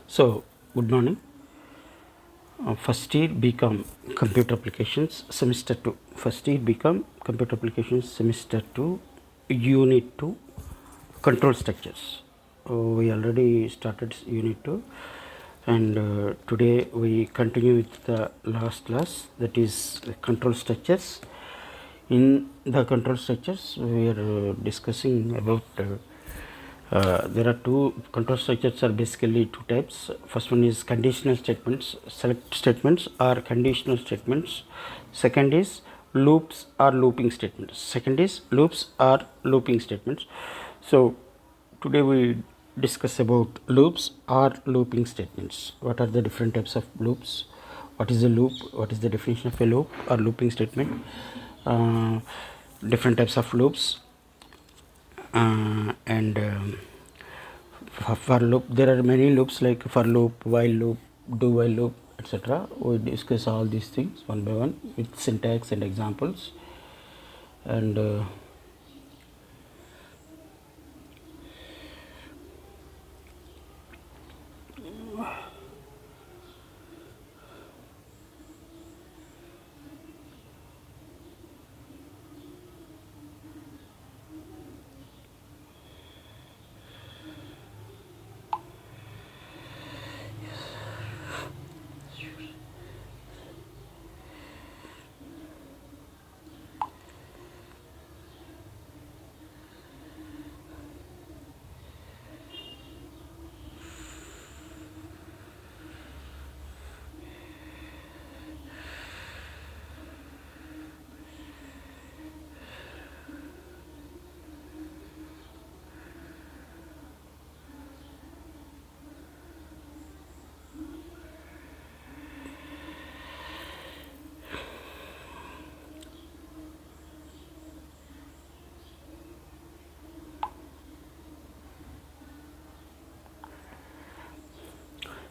So, good morning. First year BCom Computer Applications Semester 2. First year BCom Computer Applications Semester 2, Unit 2, Control Structures. We already started Unit 2, and today we continue with the last class, that is Control Structures. In the control structures, we are discussing about there are two control structures, are basically two types. First one is conditional statements, select statements or conditional statements. Second is loops or looping statements. Second is loops or looping statements. So today we discuss about loops or looping statements. What are the different types of loops? What is a loop? What is the definition of a loop or looping statement? Different types of loops, and for loop there are many loops like for loop, while loop, do while loop, etc. We discuss all these things one by one with syntax and examples. And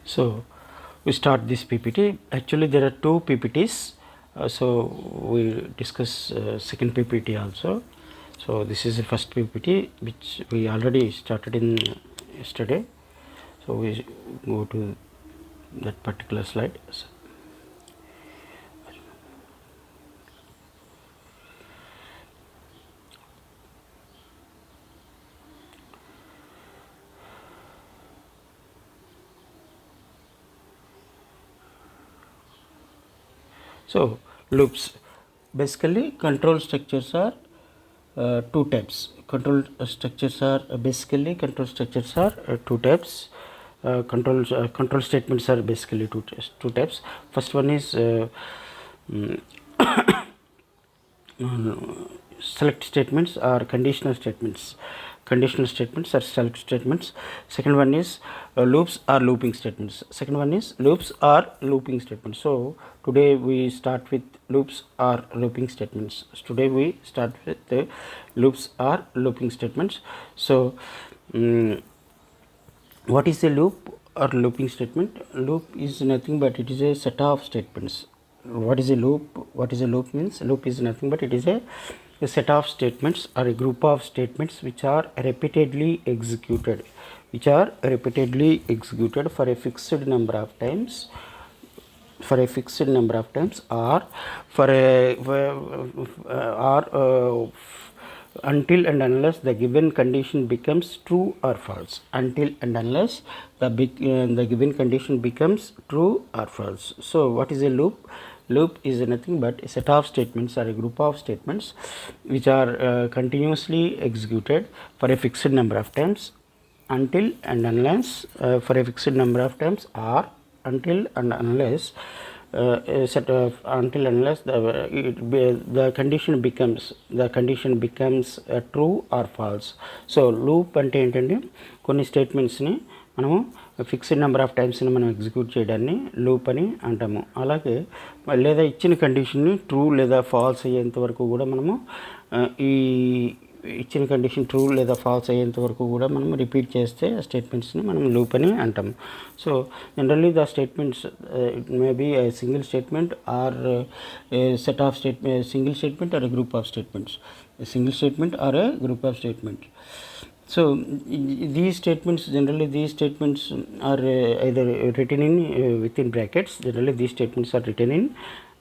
so we start this PPT. Actually there are two PPTs, so we discuss second PPT also. So this is the first PPT which we already started in yesterday. So we go to that particular slide. So loops, basically control structures are two types. Control structures are two types. Control statements are basically two types. First one is select statements or conditional statements. Conditional statements are select statements. Second one is loops or looping statements. Second one is loops or looping statements. So today we start with loops or looping statements. Today we start with the loops or looping statements. So what is a loop or looping statement? Loop is nothing but it is a set of statements. What is a loop? What is a loop means? Loop is nothing but it is a set of statements or a group of statements which are repeatedly executed, for a fixed number of times, or for a until and unless the given condition becomes true or false. Until and unless the given condition becomes true or false. So what is a loop? Loop is nothing but a set of statements or a group of statements which are continuously executed for a fixed number of times, until and unless for a fixed number of times, or until and unless until unless the condition becomes true or false. So loop ante entante కొన్ని statements ని మనము fixed number of times ని మనం execute చేయడాన్ని loop అని అంటాము. అలాగే లేదా ఇచ్చిన కండిషన్ ని ట్రూ లేదా ఫాల్స్ అయ్యేంత వరకు కూడా మనము ఈ ఇచ్చిన కండిషన్ ట్రూ లేదా ఫాల్స్ అయ్యేంత వరకు కూడా మనం రిపీట్ చేస్తే ఆ స్టేట్మెంట్స్ని మనం లూప్ అని అంటాము. So generally the statements it may be a single statement or set of single statement or a group of statements, single statement or a group of statement. So these statements, generally these statements are either written in within brackets. Generally these statements are written in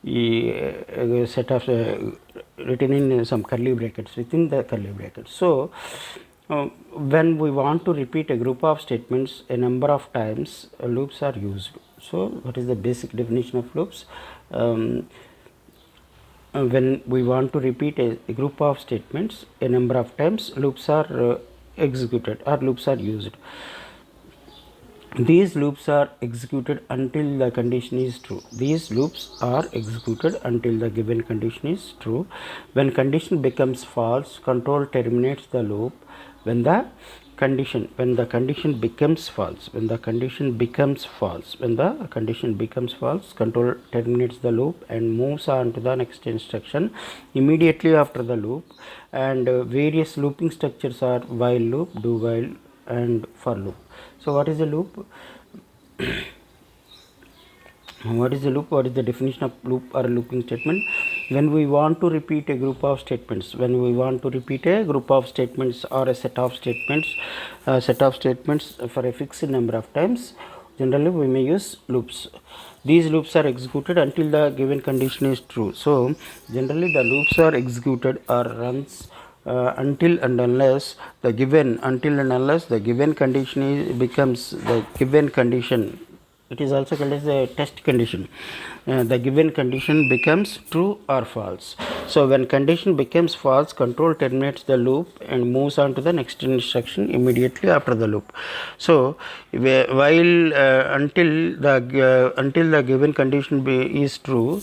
a set of written in some curly brackets, within the curly brackets. So when we want to repeat a group of statements a number of times, loops are used. So what is the basic definition of loops? When we want to repeat a group of statements a number of times, loops are executed or loops are used. These loops are executed until the condition is true. These loops are executed until the given condition is true. When condition becomes false, control terminates the loop. When the condition becomes false, when the condition becomes false, control terminates the loop and moves on to the next instruction immediately after the loop. And various looping structures are while loop, do while, and for loop. So what is a loop? What is a loop? What is the definition of loop or looping statement? When we want to repeat a group of statements, or a set of statements for a fixed number of times, generally we may use loops. These loops are executed until the given condition is true. So generally the loops are executed or runs until and unless the given condition becomes the given condition. It is also called as a test condition. The given condition becomes true or false. So when condition becomes false, control terminates the loop and moves on to the next instruction immediately after the loop. So while until the given condition is true,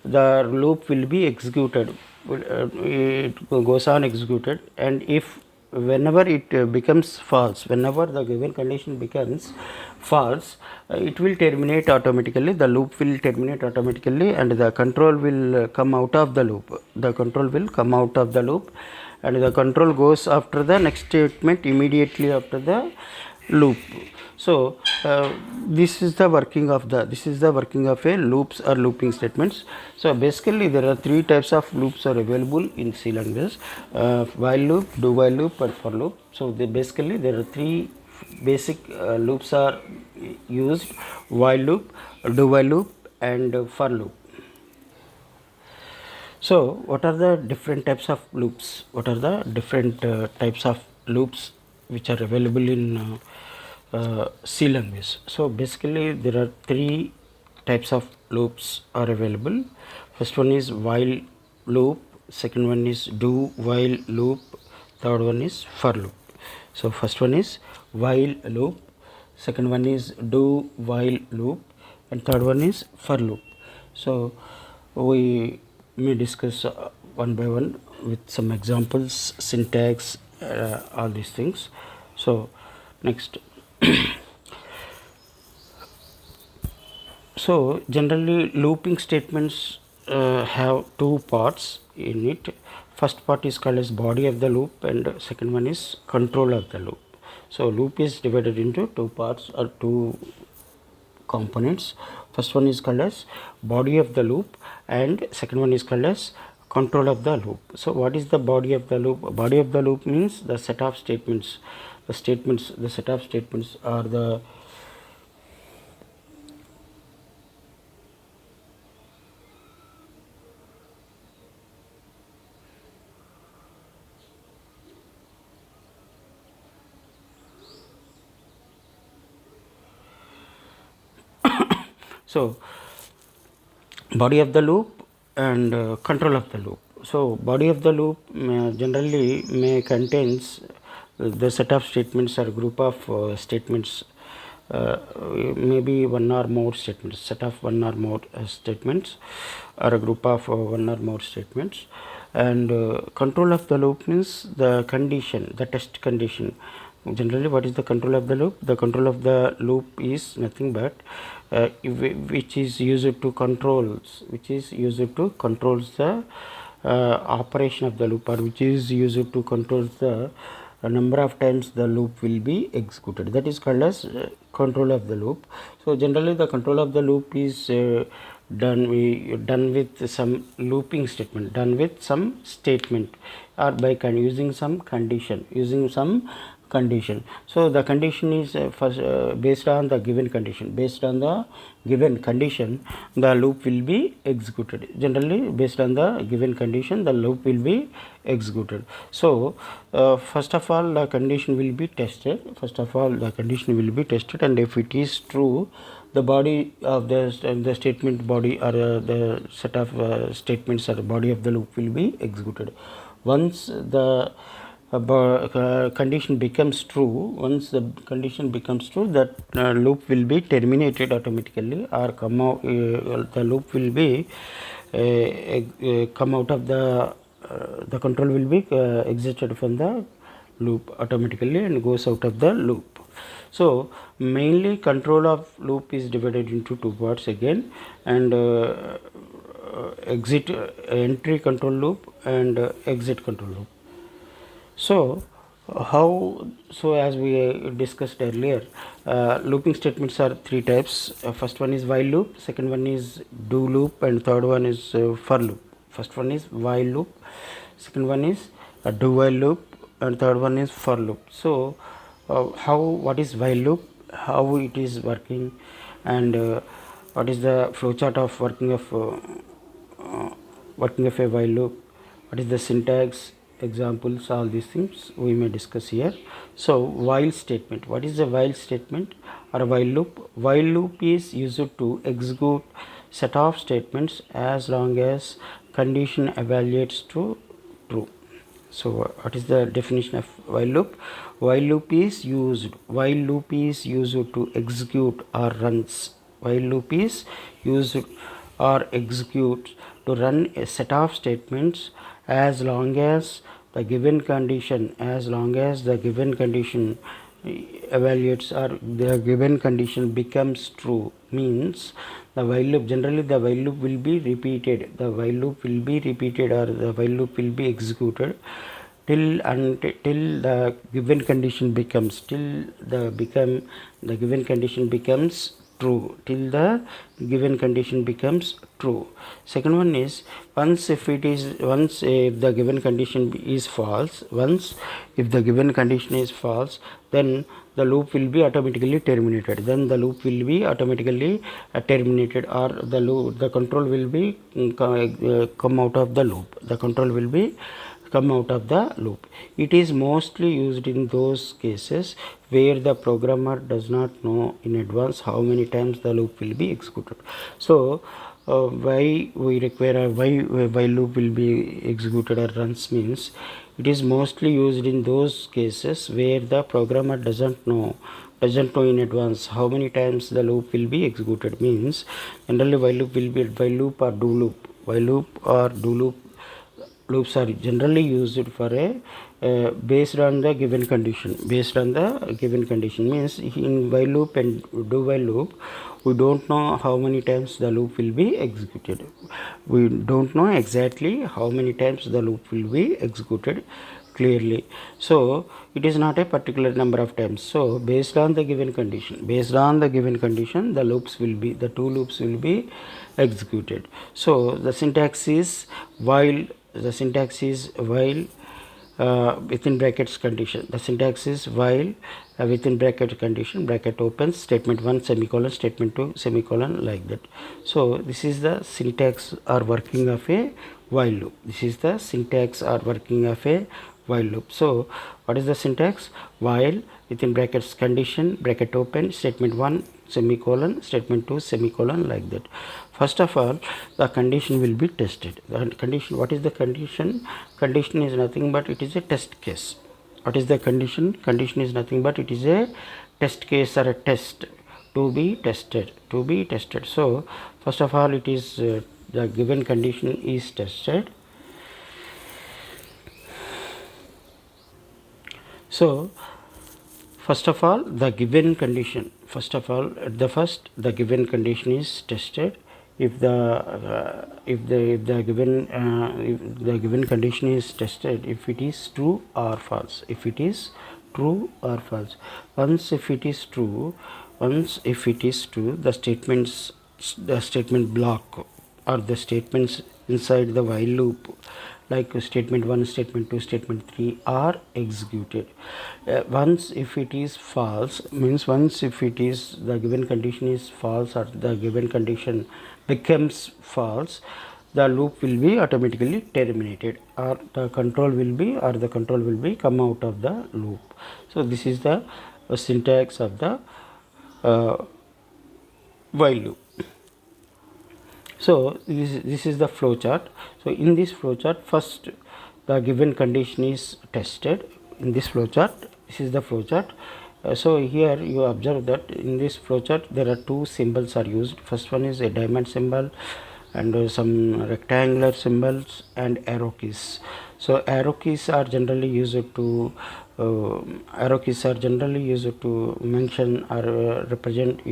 the loop will be executed. It goes on executed, and if whenever it becomes false, whenever the given condition becomes false, it will terminate automatically. The loop will terminate automatically, and the control will come out of the loop. And the control goes after the next statement immediately after the loop. So this is the working of a loops or looping statements. So basically there are three types of loops are available in C language: while loop, do while loop, and for loop. So basically there are three basic loops are used: while loop, do while loop, and for loop. So what are the different types of loops? Which are available in C language? So basically there are three types of loops are available. First one is while loop, second one is do while loop, third one is for loop. So first one is while loop, second one is do while loop, and third one is for loop. So we may discuss one by one with some examples, syntax, all these things. So next. So generally looping statements have two parts in it. First part is called as body of the loop, and second one is control of the loop. So loop is divided into two parts or two components. First one is called as body of the loop, and second one is called as control of the loop. So what is the body of the loop? Body of the loop means the set of statements. The set of statements are the so body of the loop and control of the loop. So body of the loop generally may contains the set of statements or group of statements, maybe one or more statements, set of one or more statements, or a group of one or more statements. And control of the loop means the condition, the test condition. Generally what is the control of the loop? The control of the loop is nothing but which is used to controls the operation of the loop, or which is used to control the number of times the loop will be executed. That is called as control of the loop. So generally the control of the loop is done with some looping statement, done with some statement, or by using some condition. So the condition is first based on the given condition. Based on the given condition, the loop will be executed. Generally, based on the given condition, the loop will be executed. So first of all, the condition will be tested. And if it is true, the body of the statement body, or the set of statements or body of the loop will be executed. Once the condition becomes true, that loop will be terminated automatically, or come out. The loop will be come out of the control will be exited from the loop automatically and goes out of the loop. So mainly control of loop is divided into two parts again, and exit entry control loop and exit control loop. So as we discussed earlier, looping statements are three types. First one is while loop, second one is do loop, and third one is for loop. First one is while loop, second one is do while loop, and third one is for loop. So what is while loop, how it is working, and what is the flowchart of working of a while loop, what is the syntax, examples, all these things we may discuss here. So while statement, what is the while statement or while loop? While loop is used to execute set of statements as long as condition evaluates to true. So what is the definition of while loop? While loop is used to execute or runs. While loop is used or execute to run a set of statements as long as the given condition evaluates or the given condition becomes true. Means the while loop, generally the while loop will be repeated, or the while loop will be executed till the given condition becomes true, till the given condition becomes true. Second one is once if the given condition is false, then the loop will be automatically terminated. Or the control will be come out of the loop. It is mostly used in those cases where the programmer does not know in advance how many times the loop will be executed. So why we require why loop will be executed or runs means it is mostly used in those cases where the programmer doesn't know in advance how many times the loop will be executed. Means generally while loop or do loop loops are generally used for based on the given condition. Means in while loop and do while loop, we don't know how many times the loop will be executed. We don't know exactly how many times the loop will be executed clearly. So it is not a particular number of times. So based on the given condition, the two loops will be executed. So the syntax is while within brackets condition. The syntax is while within bracket condition, bracket opens, statement 1 semicolon, statement 2 semicolon, like that. So this is the syntax or working of a while loop. So what is the syntax? While within brackets condition, bracket open, statement 1 semicolon, statement 2 semicolon, like that. First of all, the condition will be tested. The condition, what is the condition? Condition is nothing but it is a test case. What is the condition? Condition is nothing but it is a test case or a test to be tested. So first of all, it is the given condition is tested. So first of all, the given condition is tested. If the given condition is tested, if it is true or false. Once if it is true, the the statement block or the statements inside the while loop, like statement 1, statement 2, statement 3 are executed. Once if it is false, means once if it is the given condition is false or the given condition becomes false, the loop will be automatically terminated, or the control will be come out of the loop. So this is the syntax of the while loop. So this is the flow chart. So in this flow chart, first the given condition is tested. In this flow chart, this is the flow chart. So here you observe that in this flow chart there are two symbols are used. First one is a diamond symbol and some rectangular symbols and arrow keys. So arrow keys are generally used to mention or represent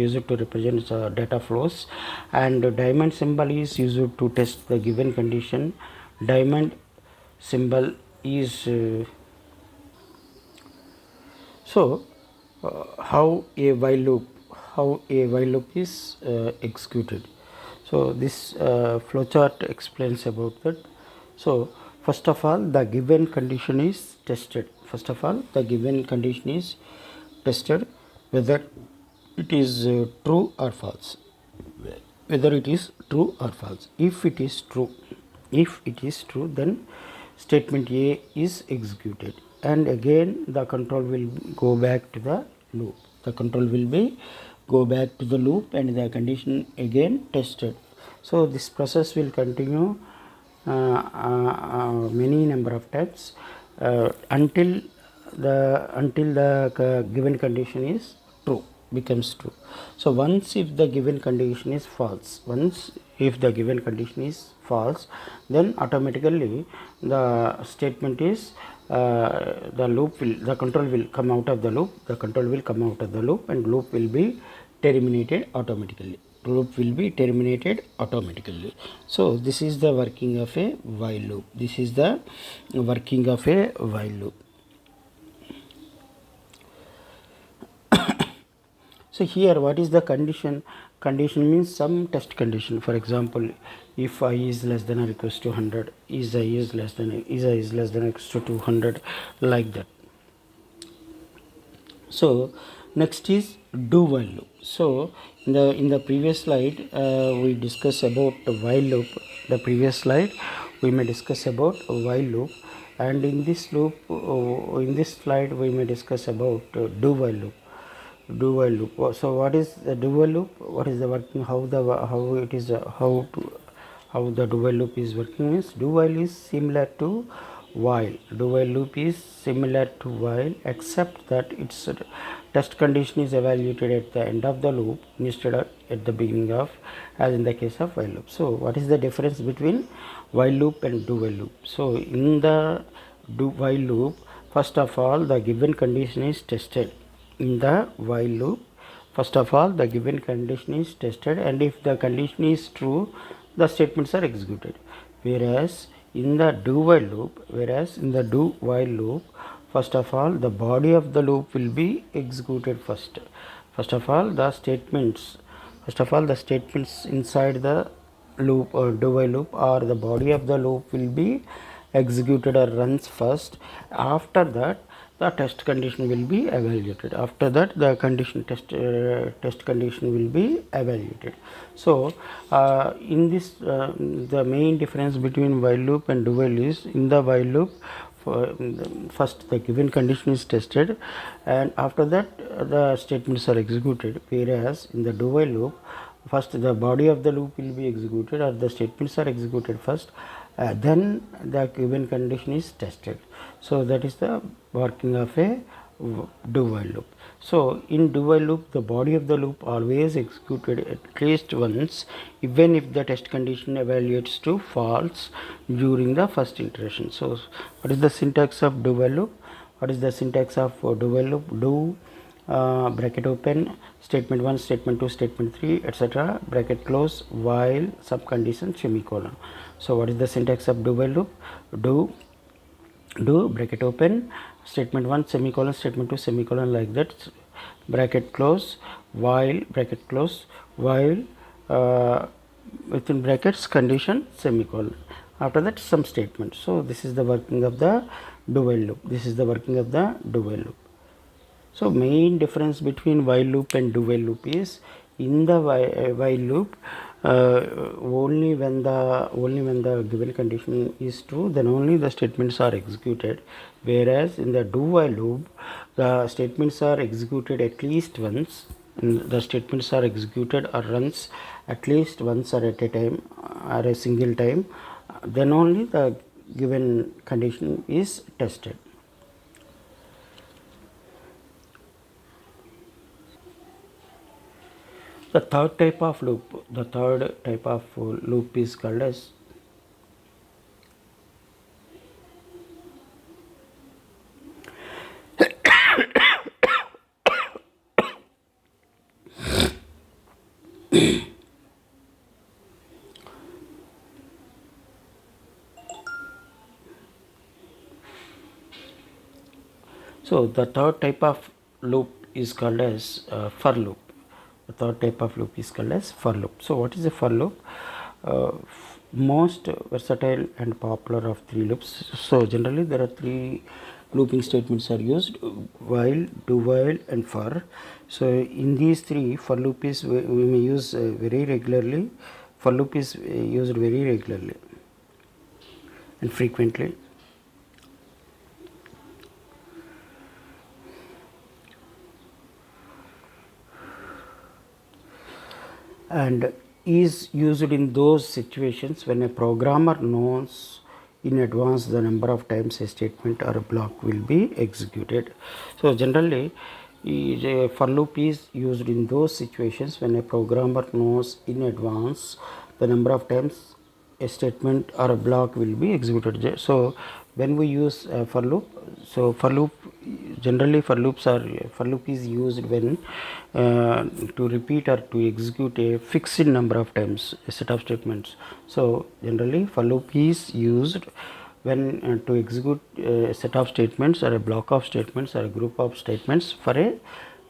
data flows, and diamond symbol is used to test the given condition. Diamond symbol is how a while loop is executed. So this flowchart explains about that. So first of all, the given condition is tested. Whether it is true or false. If it is true, then statement A is executed, and again the control will go back to the loop. And the condition again tested. So this process will continue many number of times until the given condition is becomes true. So once if the given condition is false, then automatically the statement is the control will come out of the loop, and loop will be terminated automatically. So this is the working of a while loop. So here what is the condition? Condition means some test condition. For example, if I is less than or equals to 100, is I is less than or equals to 200, like that. So next is do while loop. So in the previous slide we discussed about the while loop. We may discuss about while loop, and in this slide we may discuss about do while loop. So what is the do while loop? What is the working? How the do while loop is working is, do while is similar to while. Except that its test condition is evaluated at the end of the loop instead of at the beginning of, as in the case of while loop. So what is the difference between while loop and do while loop? So in the do while loop, first of all the given condition is tested. In the while loop, first of all the given condition is tested, and if the condition is true, the statements are executed. Whereas in the do while loop, first of all the body of the loop will be executed first. First of all the statements inside the loop or do while loop, or the body of the loop, will be executed or runs first. After that the test condition will be evaluated. Test condition will be evaluated. So in this the main difference between while loop and do while is, in the while loop first the given condition is tested, and after that the statements are executed. Whereas in the do while loop, first the body of the loop will be executed, or the statements are executed first, then the given condition is tested. So that is the working of a do while loop. So in do while loop, the body of the loop always executed at least once, even if the test condition evaluates to false during the first iteration. So what is the syntax of do while loop? Do while loop? Do bracket open, statement 1, statement 2, statement 3, etc., bracket close, while sub condition semicolon. So what is the syntax of do while loop? Do bracket open, statement 1 semicolon, statement 2 semicolon, like that, bracket close, while bracket close, while uh, within brackets condition semicolon, after that some statement. So this is the working of the do while loop. This is the working of the do while loop. So main difference between while loop and do while loop is, in the while loop, only when the given condition is true, then only the statements are executed. Whereas in the do while loop, the statements are executed at least once. And the statements are executed or runs at least once or at a time or a single time. Then only the given condition is tested. The third type of loop is called as so the third type of loop is called as for loop. The third type of loop is called as for loop. So what is a for loop? Most versatile and popular of three loops. So generally there are three looping statements are used: while, do while, and for. So in these three, for loop is we may use very regularly. For loop is used very regularly and frequently. And is used in those situations when a programmer knows in advance the number of times a statement or a block will be executed. So generally a for loop is used in those situations when a programmer knows in advance the number of times a statement or a block will be executed. So when we use for loop, so for loop, generally for loop is used when to repeat or to execute a fixed number of times a set of statements. So generally for loop is used when to execute a set of statements or a block of statements or a group of statements for a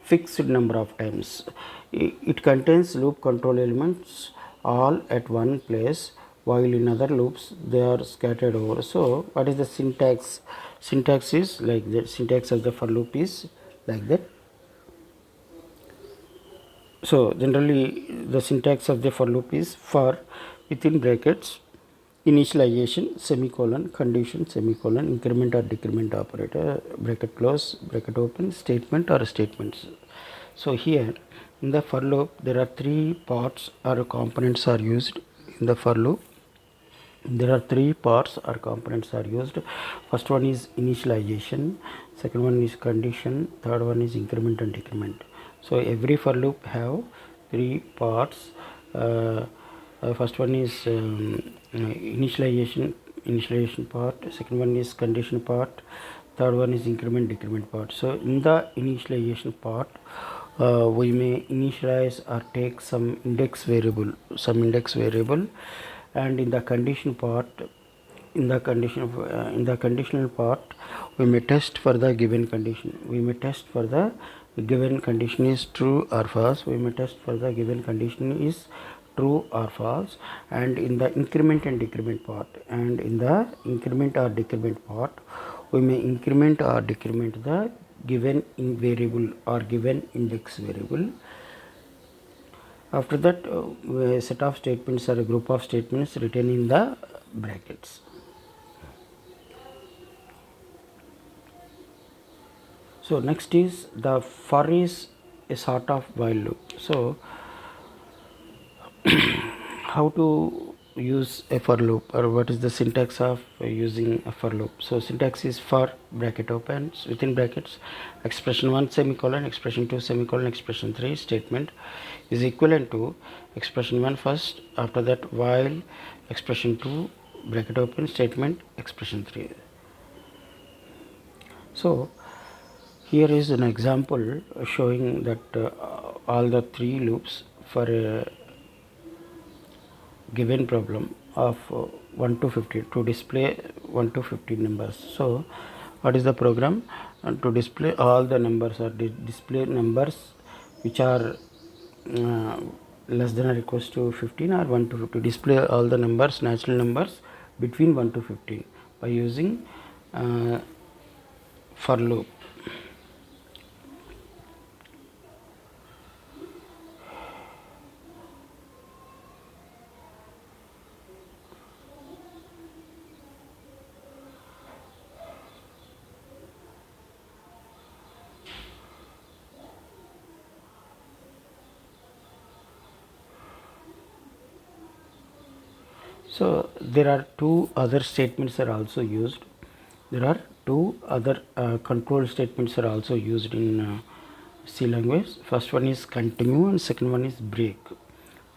fixed number of times. It contains loop control elements all at one place, while in other loops they are scattered over. So what is the syntax? Syntax is like that. Syntax of the for loop is like that. So generally the syntax of the for loop is for within brackets initialization semicolon condition semicolon increment or decrement operator bracket close bracket open statement or statements. So here in the for loop there are three parts or components are used. In the for loop there are three parts or components are used. First one is initialization, second one is condition, third one is increment and decrement. So every for loop have three parts. First one is initialization part, second one is condition part, third one is increment decrement part. So in the initialization part we may initialize or take some index variable, and in the condition part, in the conditional part we may test for the given condition. We may test for the given condition is true or false. We may test for the given condition is true or false. And in the increment and decrement part, and in the increment or decrement part, we may increment or decrement the given variable or given index variable. After that a set of statements or a group of statements written in the brackets. So next is the for is a sort of while loop. So how to use a for loop, or what is the syntax of using a for loop? So syntax is for bracket opens within brackets expression 1 semicolon expression 2 semicolon expression 3 statement is equivalent to expression 1 first, after that while expression 2 bracket open statement expression 3. So here is an example showing that all the three loops for a given problem of 1 to 50 to display 1 to 50 numbers. So what is the program? To display all the numbers or display numbers which are less than or equals to 15 or 1 to display all the numbers, natural numbers between 1 to 15 by using for loop. So there are two other statements are also used. There are two other control statements are also used in C language. First one is continue and second one is break.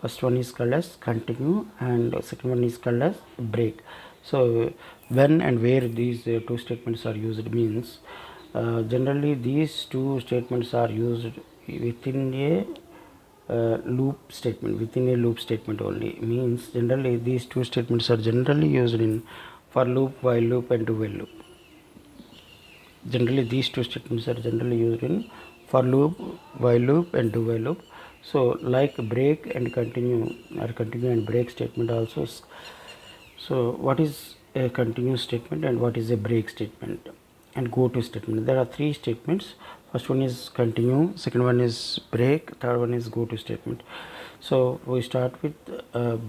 First one is called as continue and second one is called as break. So when and where these two statements are used means generally these two statements are used within a loop statement, within a loop statement only. Means generally these two statements are generally used in for loop, while loop and do while loop. Generally these two statements are generally used in for loop, while loop and do while loop. So like break and continue or continue and break statement also. So what is a continue statement and what is a break statement and go to statement? There are three statements. First one is continue, second one is break, third one is go to statement. So we start with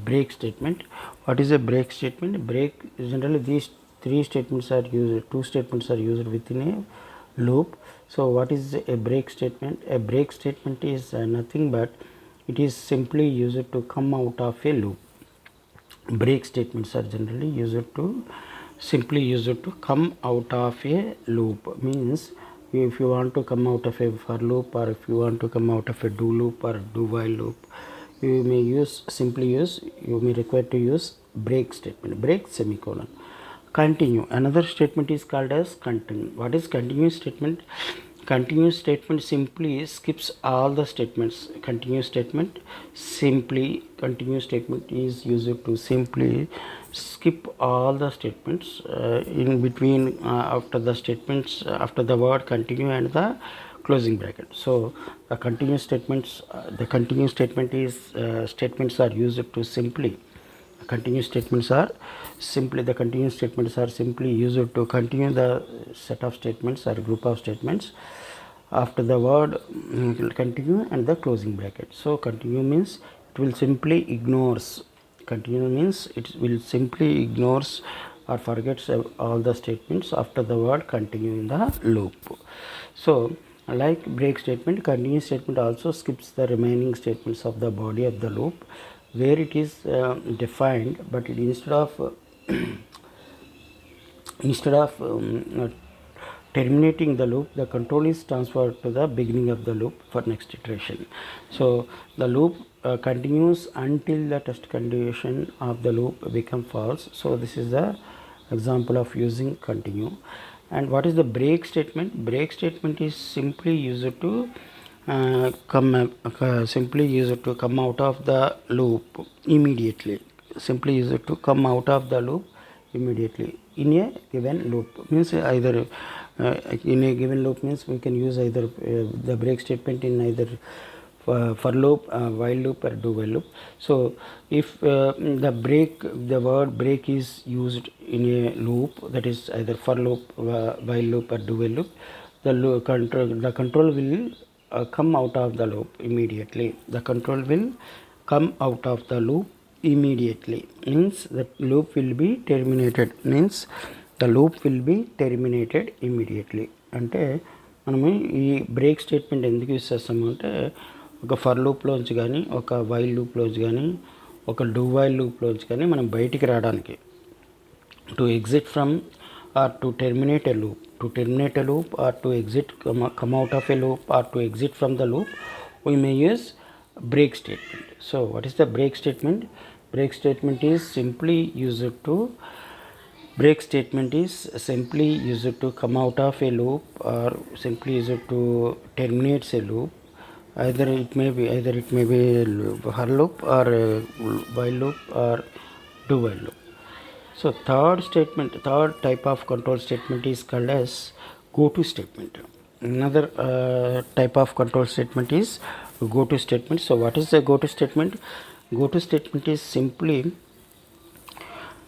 break statement. What is a break statement? Break, generally these three statements are used, two statements are used within a loop. So what is a break statement? A break statement is nothing but it is simply used to come out of a loop. Break statements are generally used to simply used to come out of a loop. Means if you want to come out of a for loop or if you want to come out of a do loop or do while loop, you may use simply use, you may require to use break statement, break semicolon. Continue, another statement is called as continue. What is continuous statement? Continuous statement simply skips all the statements. Continuous statement simply, continuous statement is used to simply skip all the statements in between after the statements, after the word continue and the closing bracket. So the continuous statements, the continuous statement is statements are used to simply, continuous statements are simply, the continuous statements are simply used to continue the set of statements or group of statements after the word continue and the closing bracket. So continue means it will simply ignores, continue means it will simply ignores or forgets all the statements after the word continue in the loop. So like break statement, continuous statement also skips the remaining statements of the body of the loop where it is defined, but it instead of terminating the loop, the control is transferred to the beginning of the loop for next iteration. So the loop continues until the test condition of the loop become false. So this is the example of using continue. And what is the break statement? Break statement is simply used to simply used to come out of the loop immediately. Simply used to come out of the loop immediately in a given loop. Means either in a given loop means we can use either the break statement in either for loop, while loop or do while loop. So if the word break is used in a loop, that is either for loop, while loop or do while loop, the control will come out of the loop immediately. The control will come out of the loop immediately. Means the loop will be terminated. Means the loop will be terminated immediately. అంటే మనము ఈ break statement ఎందుకు use చేస్తాము అంటే ఒక for లూప్లోంచి కానీ ఒక while లూప్లోంచి కానీ ఒక డూ వైల్ లూప్లోంచి కానీ మనం బయటికి రావడానికి, to exit from or to terminate a loop, to terminate a loop or to exit, come out of a loop or to exit from the loop, we may use break statement. So what is the break statement? Break statement is simply used to, break statement is simply used to come out of a loop or simply used to terminate a loop. Either it may be for loop or while loop or do while loop. So third type of control statement is called as go to statement. another type of control statement is go to statement. So what is the go to statement? Go to statement is simply,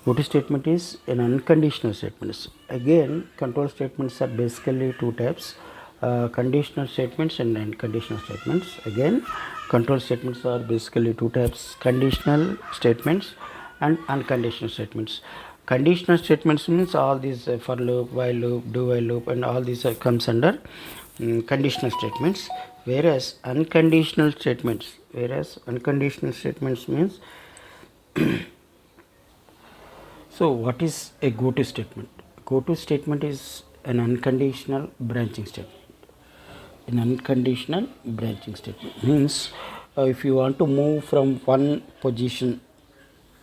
go to statement is an unconditional statements. Again, control statements are basically two types, conditional statements and unconditional statements. Again, control statements are basically two types, conditional statements and unconditional statements. Conditional statements means all these for loop, while loop, do while loop, and all these comes under conditional statements. Whereas unconditional statements means, so what is a go to statement? Go to statement is an unconditional branching statement. An unconditional branching statement means, if you want to move from one position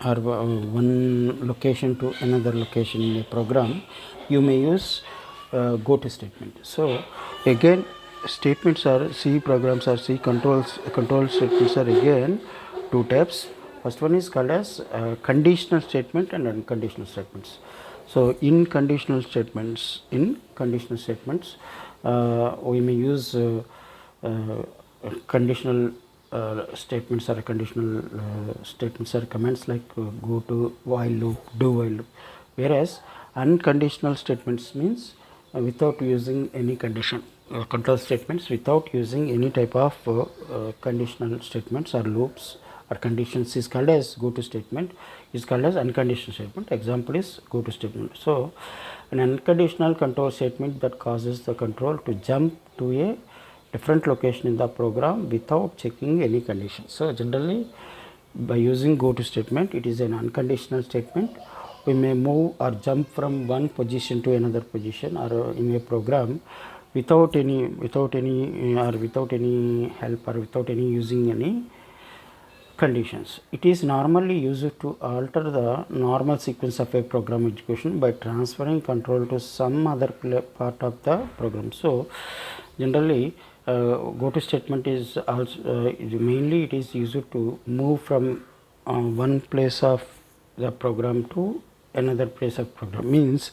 or one location to another location in a program, you may use go to statement. So again, statements are C programs or C control statements are again two types. First one is called as conditional statement and unconditional statements. So in conditional statements, we may use conditional statements or conditional statements or commands like go to, while loop, do while loop. Whereas unconditional statements means without using any condition, control statements without using any type of conditional statements or loops or conditions is called as go to statement, is called as unconditional statement. Example is go to statement. So an unconditional control statement that causes the control to jump to a different location in the program without checking any conditions. So generally, by using go to statement, it is an unconditional statement. We may move or jump from one position to another position or in a program without any help or without any using any conditions. It is normally used to alter the normal sequence of a program execution by transferring control to some other part of the program. So generally, go to statement is also mainly it is used to move from one place of the program to another place of program. Means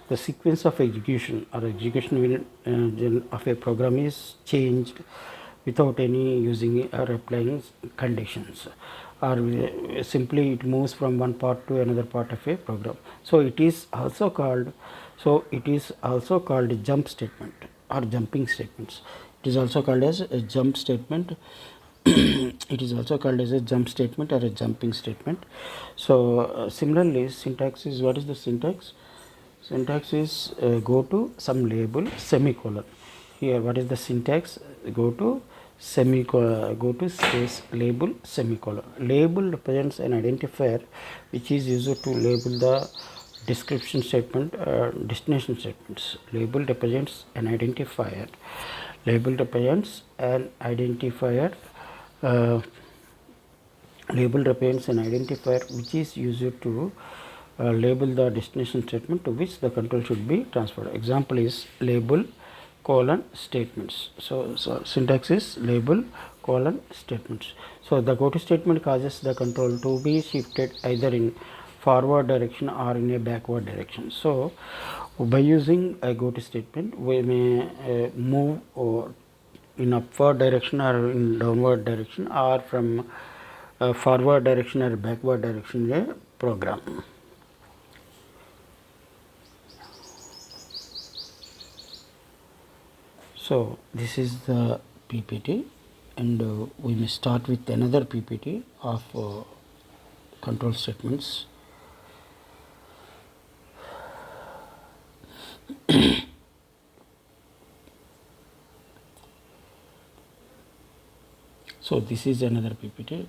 the sequence of execution or execution will, of a program is changed without any using or applying conditions, or simply it moves from one part to another part of a program. So it is also called, jump statement or jumping statements. It is also called as a jump statement. It is also called as a jump statement or a jumping statement. So similarly, syntax is, what is the syntax? Syntax is go to some label semicolon. Here what is the syntax? Go to semicolon, go to space label semicolon. Label represents an identifier which is used to label the description statement, destination statements. Label represents an identifier. Label represents an identifier. Label represents an identifier which is used to label the destination statement to which the control should be transferred. Example is label colon statements. So syntax is label colon statements. So the go to statement causes the control to be shifted either in forward direction or in a backward direction. So by using a go to statement, we may move or in upward direction or in downward direction, or from forward direction or backward direction in a program. So this is the PPT, and we may start with another PPT of control statements. So this is another PPT.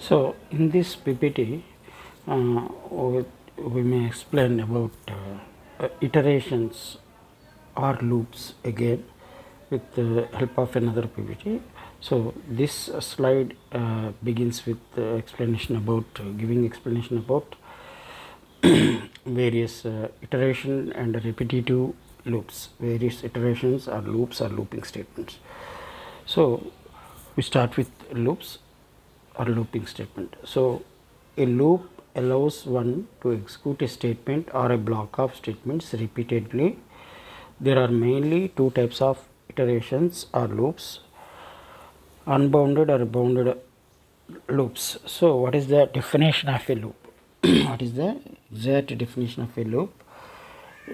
So in this PPT, we may explain about iterations or loops again with the help of another PPT. So this slide begins with explanation about giving explanation about various iteration and repetitive loops, various iterations or loops or looping statements. So we start with loops or looping statement. So a loop allows one to execute a statement or a block of statements repeatedly. There are mainly two types of iterations or loops: unbounded or bounded loops. So what is the definition of a loop? What is the exact definition of a loop?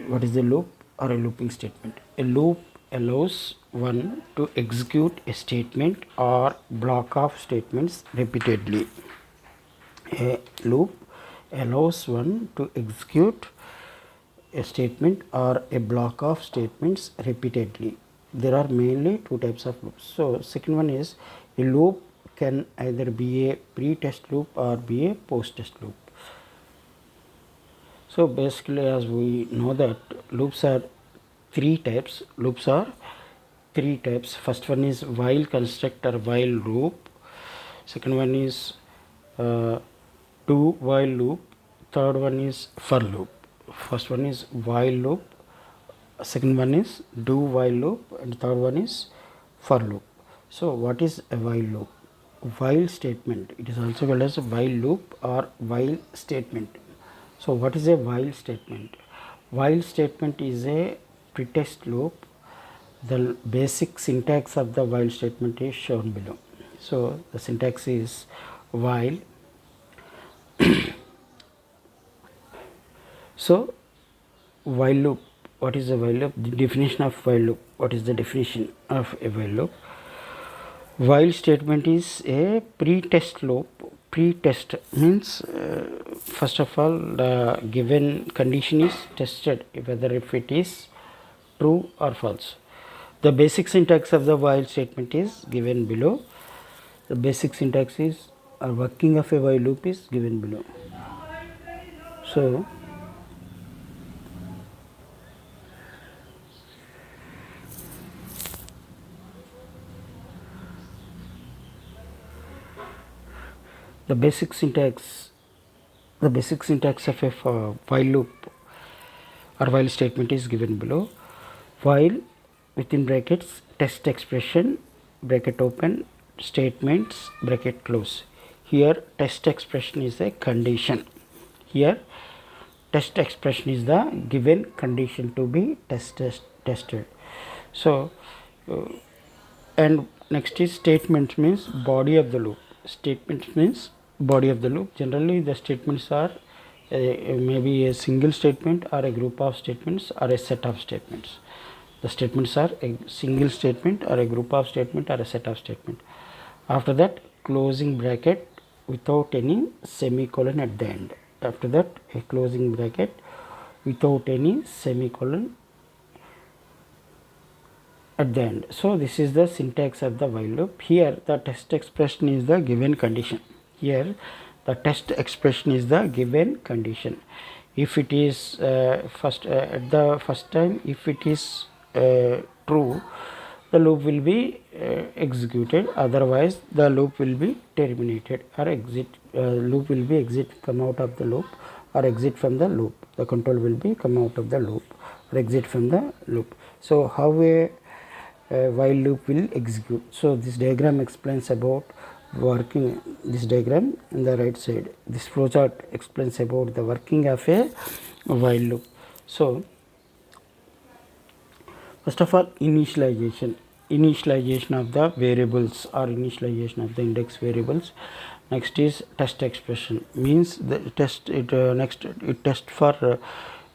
What is the loop or a looping statement? A loop allows one to execute a statement or block of statements repeatedly. A loop allows one to execute a statement or a block of statements repeatedly. There are mainly two types of loops. So second one is, a loop can either be a pre-test loop or be a post-test loop. So basically, as we know that loops are three types. First one is while construct or while loop. Second one is do while loop. Third one is for loop. First one is while loop, second one is do while loop, and third one is for loop. So what is a while loop? While statement, it is also called as a while loop or while statement. So what is a while statement? While statement is a pretest loop. The basic syntax of the while statement is shown below. So the syntax is while. So while loop, what is a while loop? The definition of while loop. What is the definition of a while loop? While statement is a pre-test loop. Pre-test means first of all the given condition is tested whether if it is true or false. The basic syntax of the while statement is given below. The basic syntax is, or working of a while loop is given below. So the basic syntax of a while loop or while statement is given below. While within brackets test expression bracket open statements bracket close. Here test expression is a condition. Here test expression is the given condition to be tested. So and next is statement means body of the loop. Statement means body of the loop. Generally the statements are maybe a single statement or a group of statements or a set of statements. The statements are a single statement or a group of statement or a set of statement. After that closing bracket without any semicolon at the end. After that a closing bracket without any semicolon at the end. So this is the syntax of the while loop. Here the test expression is the given condition. Here the test expression is the given condition. If it is at the first time, if it is true, the loop will be executed. Otherwise the loop will be terminated or exit. Loop will be come out of the loop or exit from the loop. The control will be come out of the loop or exit from the loop. So how a while loop will execute. So this diagram explains about working. This diagram on the right side, this flowchart explains about the working of a while loop. So first of all, initialization of the variables or initialization of the index variables. Next is test expression, means the test it next it test for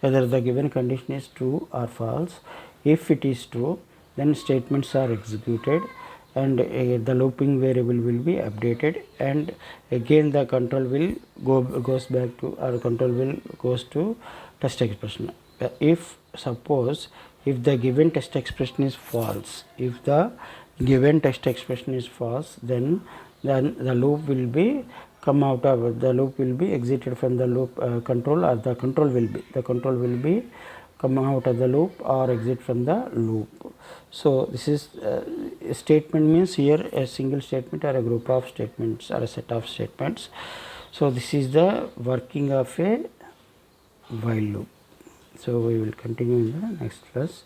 whether the given condition is true or false. If it is true, then statements are executed and the looping variable will be updated, and again the control will goes back to, or control will goes to test expression. If suppose if the given test expression is false, then the loop will be come out of the loop will be exited from the loop control, or the control will be come out of the loop or exit from the loop. So this is statement means here a single statement or a group of statements or a set of statements. So this is the working of a while loop. So we will continue in the next class.